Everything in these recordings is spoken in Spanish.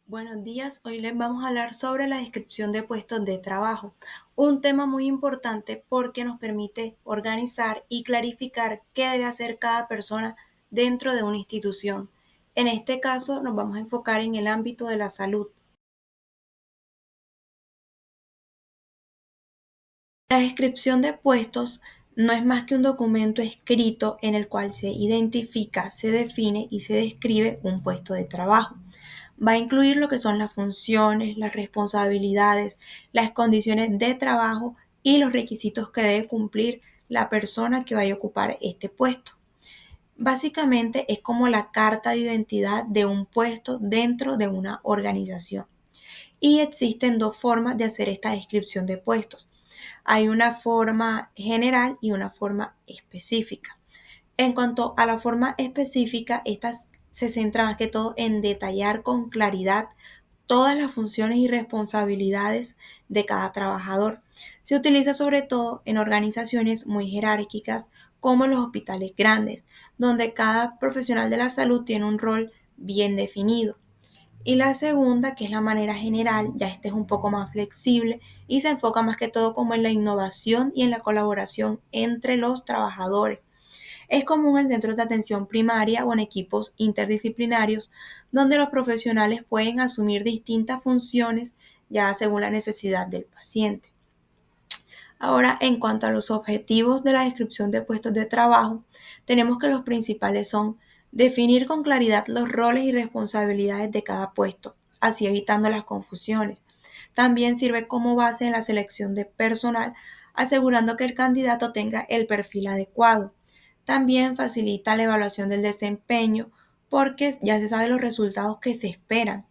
Buenos días, hoy les vamos a hablar sobre la descripción de puestos de trabajo, un tema muy importante porque nos permite organizar y clarificar qué debe hacer cada persona dentro de una institución. En este caso nos vamos a enfocar en el ámbito de la salud. La descripción de puestos no es más que un documento escrito en el cual se identifica, se define y se describe un puesto de trabajo. Va a incluir lo que son las funciones, las responsabilidades, las condiciones de trabajo y los requisitos que debe cumplir la persona que vaya a ocupar este puesto. Básicamente es como la carta de identidad de un puesto dentro de una organización. Y existen dos formas de hacer esta descripción de puestos. Hay una forma general y una forma específica. En cuanto a la forma específica, estas se centra más que todo en detallar con claridad todas las funciones y responsabilidades de cada trabajador. Se utiliza sobre todo en organizaciones muy jerárquicas como los hospitales grandes, donde cada profesional de la salud tiene un rol bien definido. Y la segunda, que es la manera general, ya este es un poco más flexible y se enfoca más que todo como en la innovación y en la colaboración entre los trabajadores. Es común en centros de atención primaria o en equipos interdisciplinarios donde los profesionales pueden asumir distintas funciones ya según la necesidad del paciente. Ahora, en cuanto a los objetivos de la descripción de puestos de trabajo, tenemos que los principales son definir con claridad los roles y responsabilidades de cada puesto, así evitando las confusiones. También sirve como base en la selección de personal, asegurando que el candidato tenga el perfil adecuado. También facilita la evaluación del desempeño porque ya se sabe los resultados que se esperan.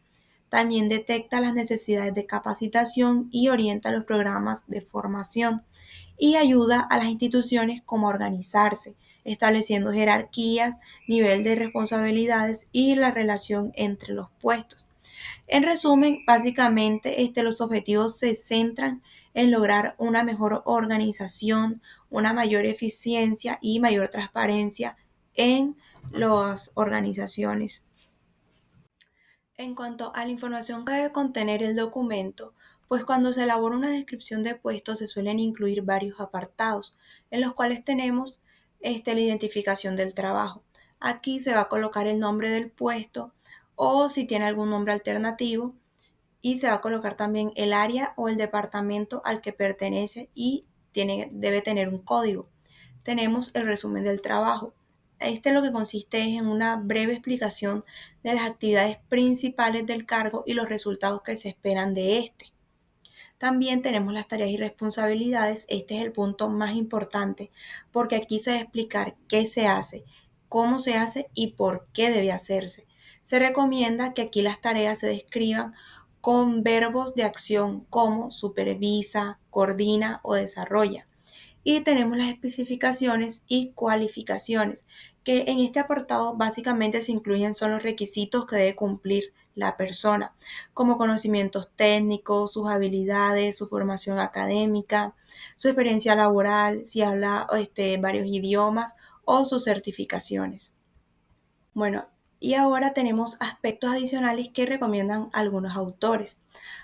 También detecta las necesidades de capacitación y orienta los programas de formación y ayuda a las instituciones como a organizarse, estableciendo jerarquías, nivel de responsabilidades y la relación entre los puestos. En resumen, básicamente los objetivos se centran en lograr una mejor organización, una mayor eficiencia y mayor transparencia en las organizaciones. En cuanto a la información que debe contener el documento, pues cuando se elabora una descripción de puestos se suelen incluir varios apartados, en los cuales tenemos la identificación del trabajo. Aquí se va a colocar el nombre del puesto o si tiene algún nombre alternativo y se va a colocar también el área o el departamento al que pertenece y debe tener un código. Tenemos el resumen del trabajo. Lo que consiste es en una breve explicación de las actividades principales del cargo y los resultados que se esperan de este. También tenemos las tareas y responsabilidades. Este es el punto más importante porque aquí se va a explicar qué se hace, cómo se hace y por qué debe hacerse. Se recomienda que aquí las tareas se describan con verbos de acción como supervisa, coordina o desarrolla. Y tenemos las especificaciones y cualificaciones, que en este apartado básicamente se incluyen son los requisitos que debe cumplir la persona, como conocimientos técnicos, sus habilidades, su formación académica, su experiencia laboral, si habla varios idiomas o sus certificaciones. Bueno, y ahora tenemos aspectos adicionales que recomiendan algunos autores.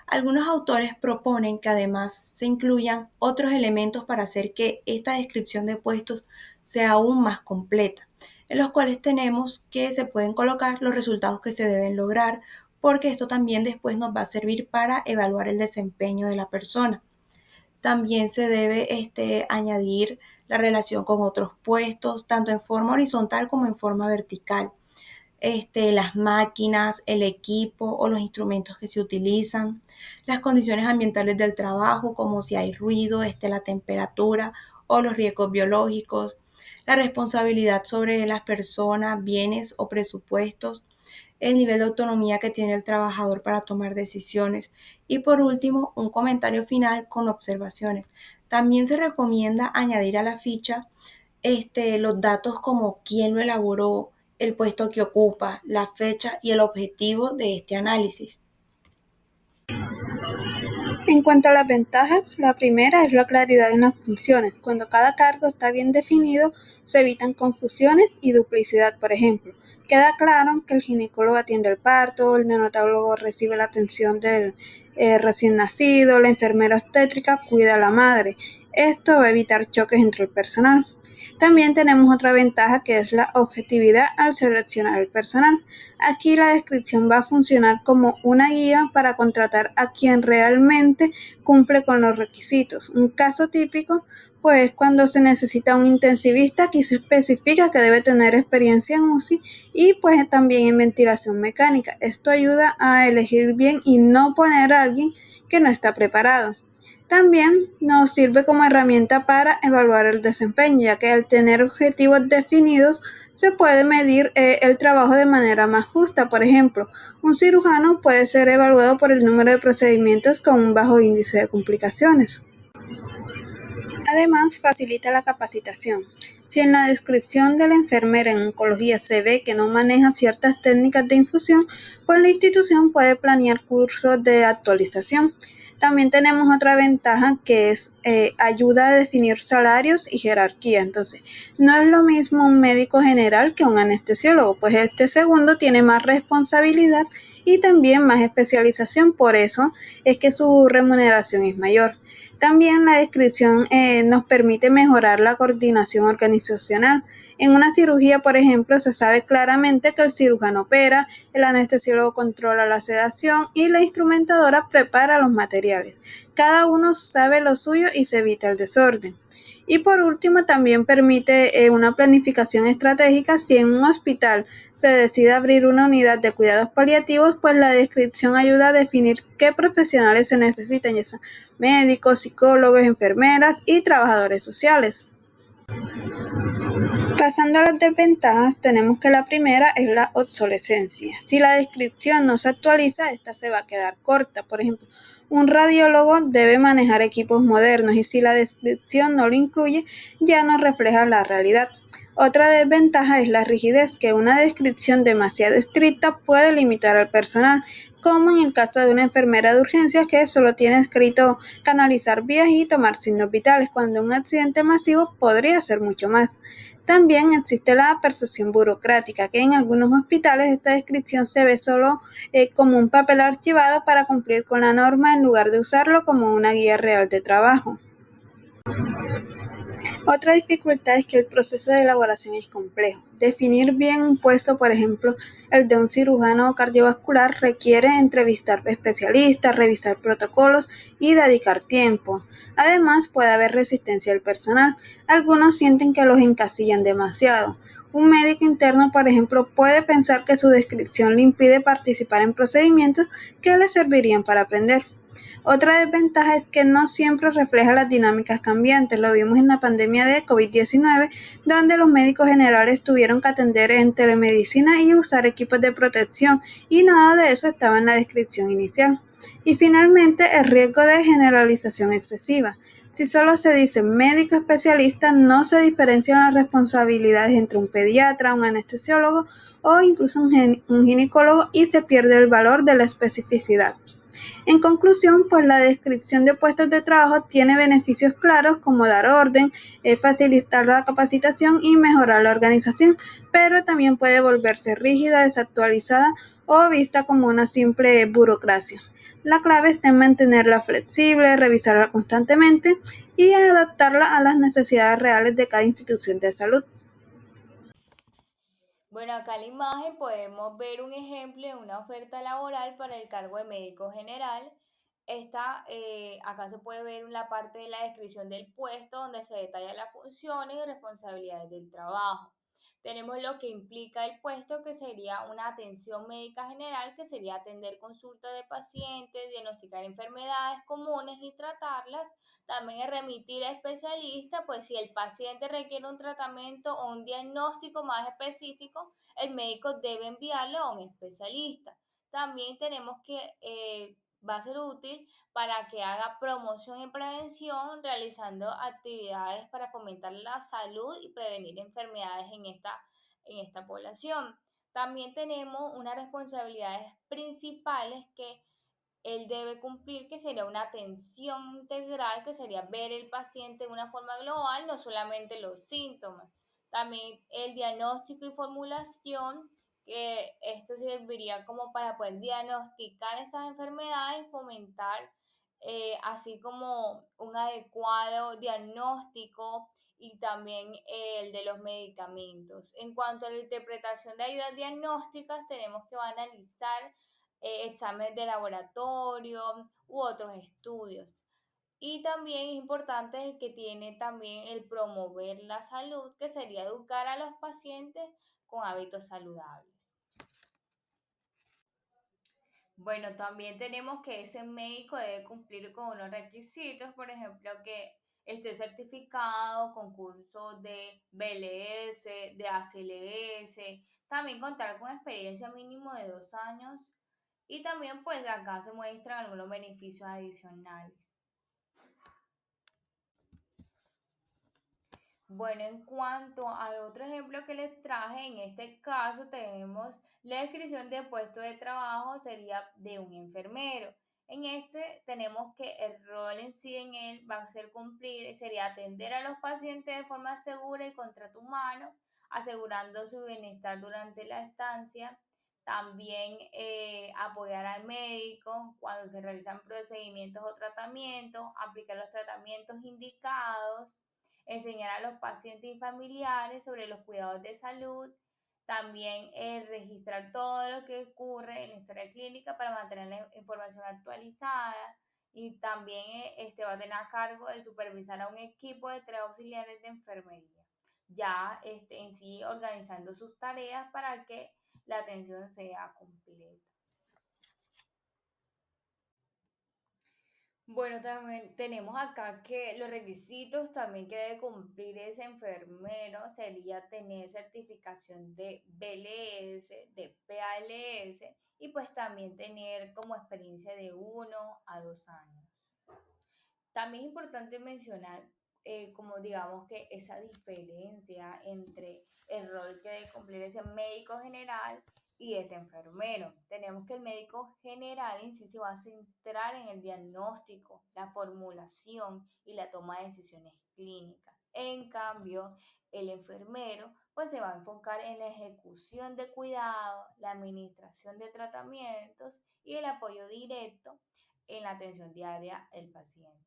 Algunos autores proponen que además se incluyan otros elementos para hacer que esta descripción de puestos sea aún más completa, en los cuales tenemos que se pueden colocar los resultados que se deben lograr, porque esto también después nos va a servir para evaluar el desempeño de la persona. También se debe añadir la relación con otros puestos, tanto en forma horizontal como en forma vertical. Las máquinas, el equipo o los instrumentos que se utilizan, las condiciones ambientales del trabajo, como si hay ruido, la temperatura o los riesgos biológicos, la responsabilidad sobre las personas, bienes o presupuestos, el nivel de autonomía que tiene el trabajador para tomar decisiones y por último un comentario final con observaciones. También se recomienda añadir a la ficha los datos como quién lo elaboró, el puesto que ocupa, la fecha y el objetivo de este análisis. En cuanto a las ventajas, la primera es la claridad en las funciones. Cuando cada cargo está bien definido, se evitan confusiones y duplicidad, por ejemplo. Queda claro que el ginecólogo atiende el parto, el neonatólogo recibe la atención del recién nacido, la enfermera obstétrica cuida a la madre. Esto va a evitar choques entre el personal. También tenemos otra ventaja que es la objetividad al seleccionar el personal. Aquí la descripción va a funcionar como una guía para contratar a quien realmente cumple con los requisitos. Un caso típico, pues cuando se necesita un intensivista, aquí se especifica que debe tener experiencia en UCI y pues también en ventilación mecánica. Esto ayuda a elegir bien y no poner a alguien que no está preparado. También nos sirve como herramienta para evaluar el desempeño, ya que al tener objetivos definidos se puede medir el trabajo de manera más justa. Por ejemplo, un cirujano puede ser evaluado por el número de procedimientos con un bajo índice de complicaciones. Además, facilita la capacitación. Si en la descripción de la enfermera en oncología se ve que no maneja ciertas técnicas de infusión, pues la institución puede planear cursos de actualización. También tenemos otra ventaja que es ayuda a definir salarios y jerarquía. Entonces, no es lo mismo un médico general que un anestesiólogo, pues este segundo tiene más responsabilidad y también más especialización, por eso es que su remuneración es mayor. También la descripción nos permite mejorar la coordinación organizacional. En una cirugía, por ejemplo, se sabe claramente que el cirujano opera, el anestesiólogo controla la sedación y la instrumentadora prepara los materiales. Cada uno sabe lo suyo y se evita el desorden. Y por último, también permite una planificación estratégica. Si en un hospital se decide abrir una unidad de cuidados paliativos, pues la descripción ayuda a definir qué profesionales se necesitan, ya sea médicos, psicólogos, enfermeras y trabajadores sociales. Pasando a las desventajas, tenemos que la primera es la obsolescencia. Si la descripción no se actualiza, esta se va a quedar corta. Por ejemplo, un radiólogo debe manejar equipos modernos y si la descripción no lo incluye, ya no refleja la realidad. Otra desventaja es la rigidez, que una descripción demasiado estricta puede limitar al personal, como en el caso de una enfermera de urgencias que solo tiene escrito canalizar vías y tomar signos vitales, cuando un accidente masivo podría ser mucho más. También existe la percepción burocrática, que en algunos hospitales esta descripción se ve solo como un papel archivado para cumplir con la norma en lugar de usarlo como una guía real de trabajo. Otra dificultad es que el proceso de elaboración es complejo. Definir bien un puesto, por ejemplo, el de un cirujano cardiovascular, requiere entrevistar especialistas, revisar protocolos y dedicar tiempo. Además, puede haber resistencia al personal. Algunos sienten que los encasillan demasiado. Un médico interno, por ejemplo, puede pensar que su descripción le impide participar en procedimientos que le servirían para aprender. Otra desventaja es que no siempre refleja las dinámicas cambiantes. Lo vimos en la pandemia de COVID-19, donde los médicos generales tuvieron que atender en telemedicina y usar equipos de protección, y nada de eso estaba en la descripción inicial. Y finalmente, el riesgo de generalización excesiva. Si solo se dice médico especialista, no se diferencian las responsabilidades entre un pediatra, un anestesiólogo o incluso un ginecólogo y se pierde el valor de la especificidad. En conclusión, pues la descripción de puestos de trabajo tiene beneficios claros como dar orden, facilitar la capacitación y mejorar la organización, pero también puede volverse rígida, desactualizada o vista como una simple burocracia. La clave está en mantenerla flexible, revisarla constantemente y adaptarla a las necesidades reales de cada institución de salud. Bueno, acá en la imagen podemos ver un ejemplo de una oferta laboral para el cargo de médico general. Acá se puede ver la parte de la descripción del puesto donde se detallan las funciones y responsabilidades del trabajo. Tenemos lo que implica el puesto, que sería una atención médica general, que sería atender consultas de pacientes, diagnosticar enfermedades comunes y tratarlas. También es remitir a especialistas, pues si el paciente requiere un tratamiento o un diagnóstico más específico, el médico debe enviarlo a un especialista. También tenemos que va a ser útil para que haga promoción y prevención, realizando actividades para fomentar la salud y prevenir enfermedades en esta población. También tenemos unas responsabilidades principales que él debe cumplir, que sería una atención integral, que sería ver el paciente de una forma global, no solamente los síntomas. También el diagnóstico y formulación, que esto serviría como para poder diagnosticar esas enfermedades, fomentar así como un adecuado diagnóstico y también el de los medicamentos. En cuanto a la interpretación de ayudas diagnósticas, tenemos que analizar exámenes de laboratorio u otros estudios. Y también es importante que tiene también el promover la salud, que sería educar a los pacientes con hábitos saludables. Bueno, también tenemos que ese médico debe cumplir con unos requisitos, por ejemplo, que esté certificado con cursos de BLS, de ACLS, también contar con experiencia mínimo de 2 años y también pues acá se muestran algunos beneficios adicionales. Bueno, en cuanto al otro ejemplo que les traje, en este caso tenemos la descripción de puesto de trabajo sería de un enfermero. En este tenemos que el rol en sí en él va a ser cumplir, sería atender a los pacientes de forma segura y con trato humano, asegurando su bienestar durante la estancia. También apoyar al médico cuando se realizan procedimientos o tratamientos, aplicar los tratamientos indicados, enseñar a los pacientes y familiares sobre los cuidados de salud, también registrar todo lo que ocurre en la historia clínica para mantener la información actualizada y también va a tener a cargo de supervisar a un equipo de 3 auxiliares de enfermería, ya en sí organizando sus tareas para que la atención sea completa. Bueno, también tenemos acá que los requisitos también que debe cumplir ese enfermero sería tener certificación de BLS, de PALS y pues también tener como experiencia de 1 a 2 años. También es importante mencionar, como digamos que esa diferencia entre el rol que debe cumplir ese médico general y ese enfermero. Tenemos que el médico general en sí se va a centrar en el diagnóstico, la formulación y la toma de decisiones clínicas. En cambio, el enfermero pues se va a enfocar en la ejecución de cuidados, la administración de tratamientos y el apoyo directo en la atención diaria del paciente.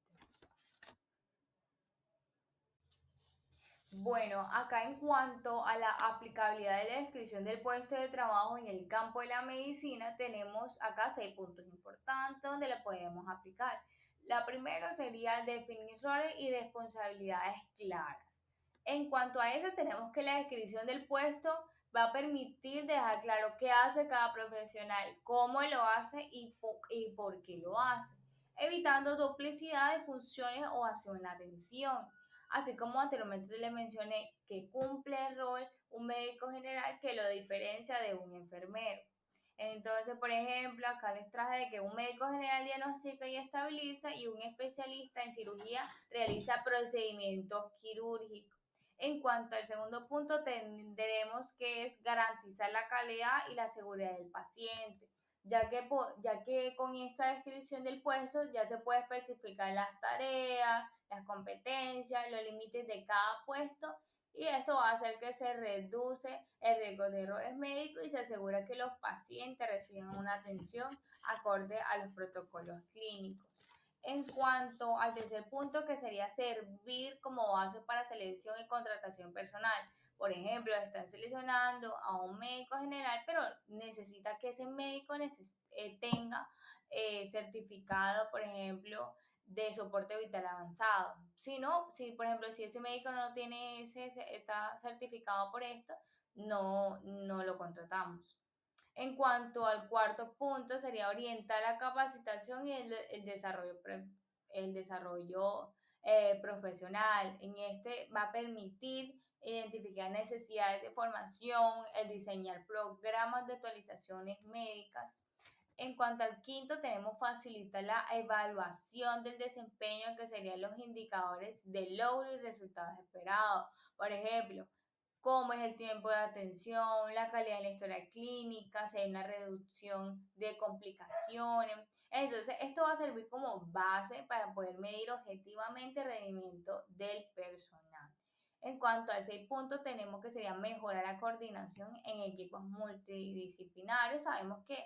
Bueno, acá en cuanto a la aplicabilidad de la descripción del puesto de trabajo en el campo de la medicina, tenemos acá 6 puntos importantes donde la podemos aplicar. La primera sería definir roles y responsabilidades claras. En cuanto a eso, tenemos que la descripción del puesto va a permitir dejar claro qué hace cada profesional, cómo lo hace y por qué lo hace, evitando duplicidad de funciones o acción en la atención. Así como anteriormente le mencioné que cumple el rol un médico general que lo diferencia de un enfermero. Entonces, por ejemplo, acá les traje de que un médico general diagnostica y estabiliza y un especialista en cirugía realiza procedimientos quirúrgicos. En cuanto al segundo punto, tendremos que es garantizar la calidad y la seguridad del paciente, ya que con esta descripción del puesto ya se puede especificar las tareas, las competencias, los límites de cada puesto y esto va a hacer que se reduce el riesgo de errores médicos y se asegura que los pacientes reciban una atención acorde a los protocolos clínicos. En cuanto al tercer punto, que sería servir como base para selección y contratación personal. Por ejemplo, están seleccionando a un médico general, pero necesita que ese médico tenga certificado, por ejemplo, de soporte vital avanzado. Si no, si por ejemplo, si ese médico no tiene está certificado por esto, no lo contratamos. En cuanto al cuarto punto, sería orientar la capacitación y el desarrollo profesional. En este va a permitir identificar necesidades de formación, el diseñar programas de actualizaciones médicas. En cuanto al quinto, tenemos facilitar la evaluación del desempeño, que serían los indicadores de logro y resultados esperados. Por ejemplo, cómo es el tiempo de atención, la calidad de la historia clínica, si hay una reducción de complicaciones. Entonces, esto va a servir como base para poder medir objetivamente el rendimiento del personal. En cuanto a ese punto, tenemos que sería mejorar la coordinación en equipos multidisciplinarios. Sabemos que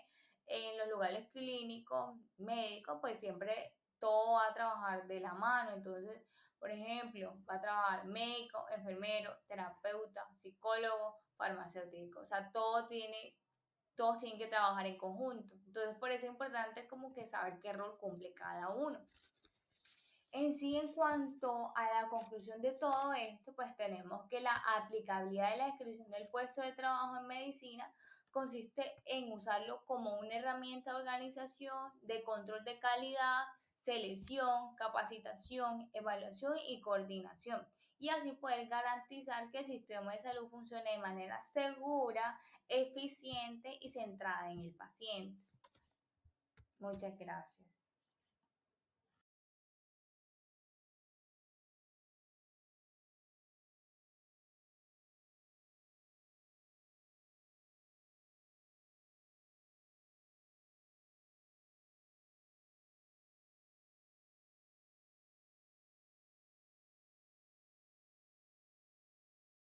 en los lugares clínicos, médicos, pues siempre todo va a trabajar de la mano. Entonces, por ejemplo, va a trabajar médico, enfermero, terapeuta, psicólogo, farmacéutico. O sea, todos tienen que trabajar en conjunto. Entonces, por eso es importante como que saber qué rol cumple cada uno. En sí, en cuanto a la conclusión de todo esto, pues tenemos que la aplicabilidad de la descripción del puesto de trabajo en medicina consiste en usarlo como una herramienta de organización, de control de calidad, selección, capacitación, evaluación y coordinación. Y así poder garantizar que el sistema de salud funcione de manera segura, eficiente y centrada en el paciente. Muchas gracias.